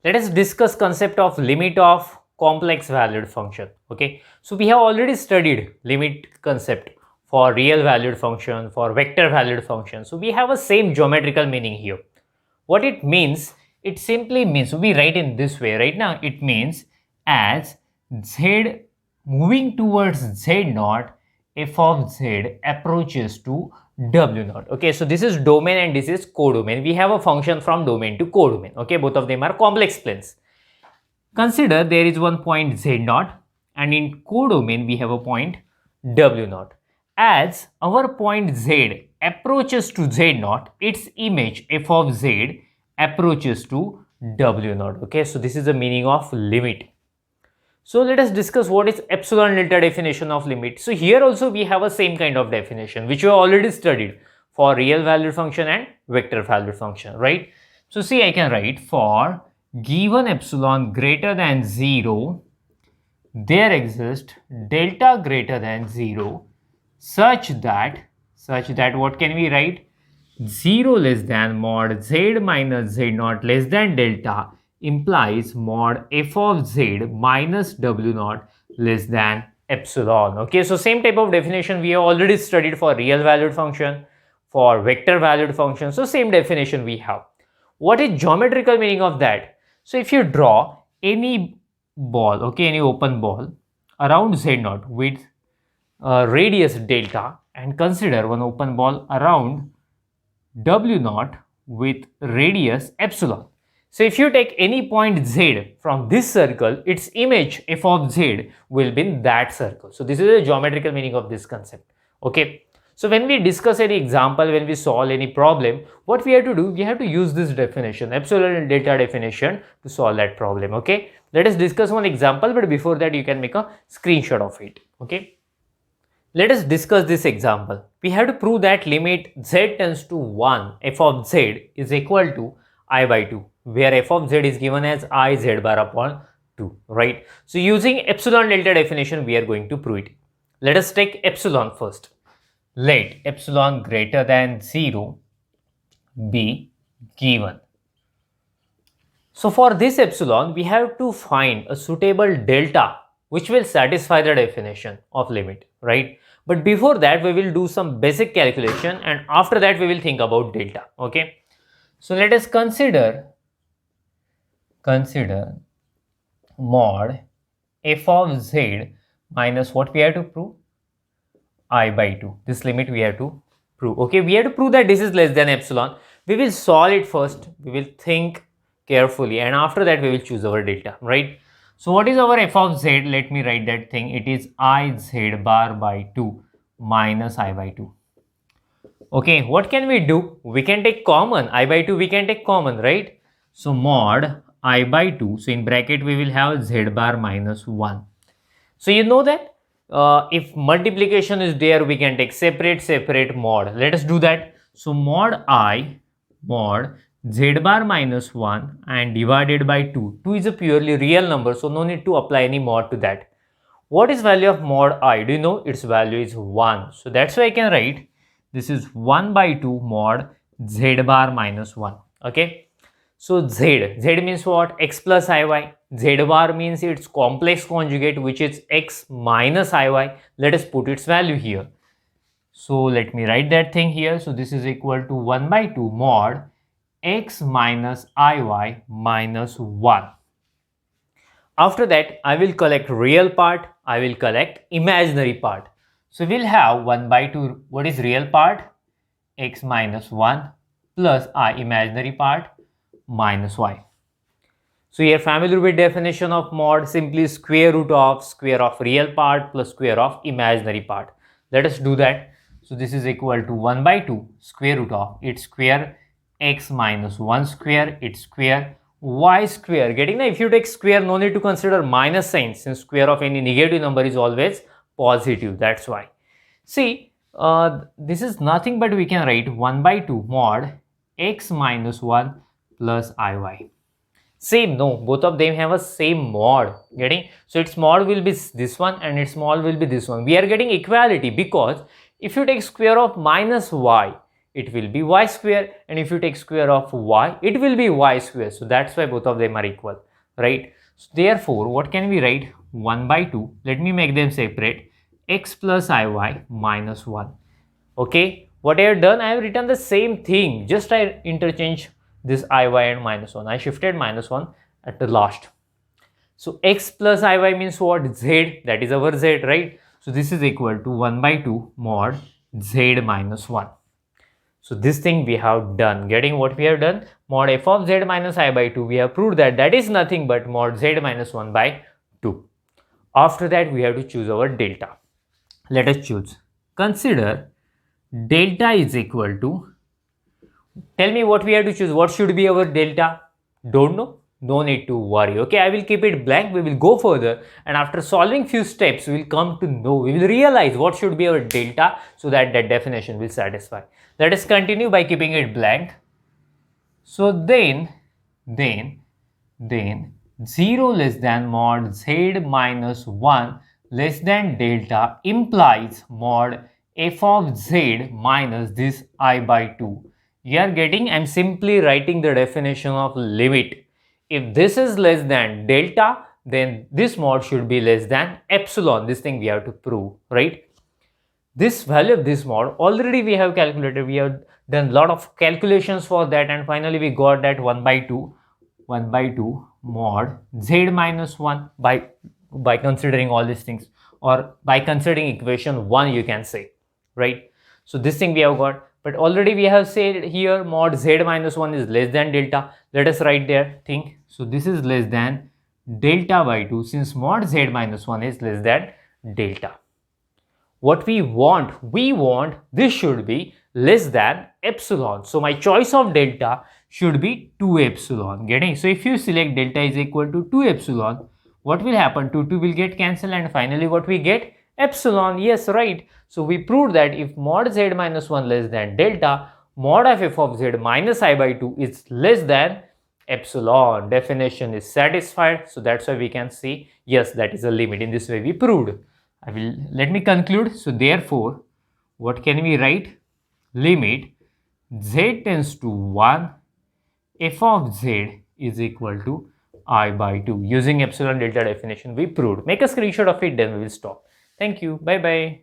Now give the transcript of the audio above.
Let us discuss concept of limit of complex valued function. Okay, so we have already studied limit concept for real valued function, for vector valued function. So we have a same geometrical meaning here. What it means, it simply means, we write in this way right now, it means as z moving towards z naught, f of z approaches to w naught. Okay, so this is domain and this is codomain. We have a function from domain to codomain. Okay, both of them are complex planes. Consider there is one point z naught and in codomain we have a point w naught. As our point z approaches to z naught, its image f of z approaches to w naught. Okay, so this is the meaning of limit. So let us discuss what is epsilon delta definition of limit. So here also we have a same kind of definition which we have already studied for real valued function and vector valued function, right? So see, I can write for given epsilon greater than 0, there exists delta greater than 0 such that what can we write? 0 less than mod z minus z naught less than delta implies mod f of z minus w naught less than epsilon. Okay, so same type of definition we have already studied for real valued function, for vector valued function. So same definition we have. What is geometrical meaning of that? So if you draw any ball, okay, any open ball around z naught with radius delta and consider one open ball around w naught with radius epsilon. So if you take any point z from this circle, its image f of z will be in that circle. So this is the geometrical meaning of this concept. Okay. So when we discuss any example, when we solve any problem, what we have to do, we have to use this definition, epsilon and delta definition, to solve that problem. Okay. Let us discuss one example, but before that you can make a screenshot of it. Okay. Let us discuss this example. We have to prove that limit z tends to 1, f of z is equal to I by 2, where f of z is given as I z bar upon 2, right? So using epsilon delta definition, we are going to prove it. Let us take epsilon first. Let epsilon greater than 0 be given. So for this epsilon, we have to find a suitable delta which will satisfy the definition of limit, right? But before that, we will do some basic calculation and after that we will think about delta. Okay. So let us consider mod f of z minus what we have to prove? I by 2. This limit we have to prove. Okay, we have to prove that this is less than epsilon. We will solve it first. We will think carefully and after that we will choose our delta, right? So what is our f of z? Let me write that thing. It is I z bar by 2 minus I by 2. Okay, what can we do? We can take common. I by 2 we can take common, right? So mod I by 2. So in bracket we will have z bar minus 1. So you know that if multiplication is there, we can take separate mod. Let us do that. So mod I mod z bar minus 1 and divided by 2. 2 is a purely real number, so no need to apply any mod to that. What is value of mod I? Do you know? Its value is 1. So that's why I can write this is 1 by 2 mod z bar minus 1. Okay. So z means what? X plus iy. Z bar means its complex conjugate, which is x minus iy. Let us put its value here. So let me write that thing here. So this is equal to 1 by 2 mod x minus iy minus 1. After that, I will collect real part, I will collect imaginary part. So we'll have 1 by 2, what is real part? X minus 1 plus I imaginary part minus y. So here familiar with definition of mod, simply square root of real part plus square of imaginary part. Let us do that. So this is equal to 1 by 2 square root of its square x minus 1 square its square y square. Getting now, if you take square, no need to consider minus sign since square of any negative number is always positive. That's why. See, this is nothing but we can write 1 by 2 mod x minus 1 plus iy. Same, no, both of them have a same mod. Getting? So its mod will be this one and its mod will be this one. We are getting equality because if you take square of minus y, it will be y square, and if you take square of y, it will be y square. So that's why both of them are equal, right? So therefore, what can we write? 1 by 2, let me make them separate, x plus iy minus 1. Okay, what I have done, I have written the same thing, just I interchange this iy and minus 1. I shifted minus 1 at the last. So x plus iy means what? Z, that is our z, right? So this is equal to 1 by 2 mod z minus 1. So this thing we have done. Getting what we have done? Mod f of z minus I by 2. We have proved that that is nothing but mod z minus 1 by 2. After that, we have to choose our delta. Let us choose. Consider delta is equal to, tell me what we have to choose. What should be our delta? Don't know? No need to worry. Okay, I will keep it blank. We will go further, and after solving few steps, we will come to know, we will realize what should be our delta, so that that definition will satisfy. Let us continue by keeping it blank. So then 0 less than mod z minus 1 less than delta implies mod f of z minus this I by 2. You are getting, I am simply writing the definition of limit. If this is less than delta, then this mod should be less than epsilon. This thing we have to prove, right? This value of this mod already we have calculated. We have done a lot of calculations for that, and finally we got that 1 by 2 mod z minus 1 by considering all these things, or by considering equation 1, you can say, right? So this thing we have got, but already we have said here mod z minus 1 is less than delta. Let us write there thing. So this is less than delta by 2, since mod z minus 1 is less than delta. What we want this should be less than epsilon. So my choice of delta should be 2 epsilon. Getting? So if you select delta is equal to 2 epsilon, what will happen? 2 will get cancelled, and finally what we get? Epsilon. Yes, right. So we proved that if mod z minus 1 less than delta, mod of f of z minus I by 2 is less than epsilon. Definition is satisfied. So that's why we can see, yes, that is a limit. In this way we proved. Let me conclude. So therefore, what can we write? Limit z tends to 1, f of z is equal to I by 2. Using epsilon delta definition we proved. Make a screenshot of it, then we will stop. Thank you. Bye bye.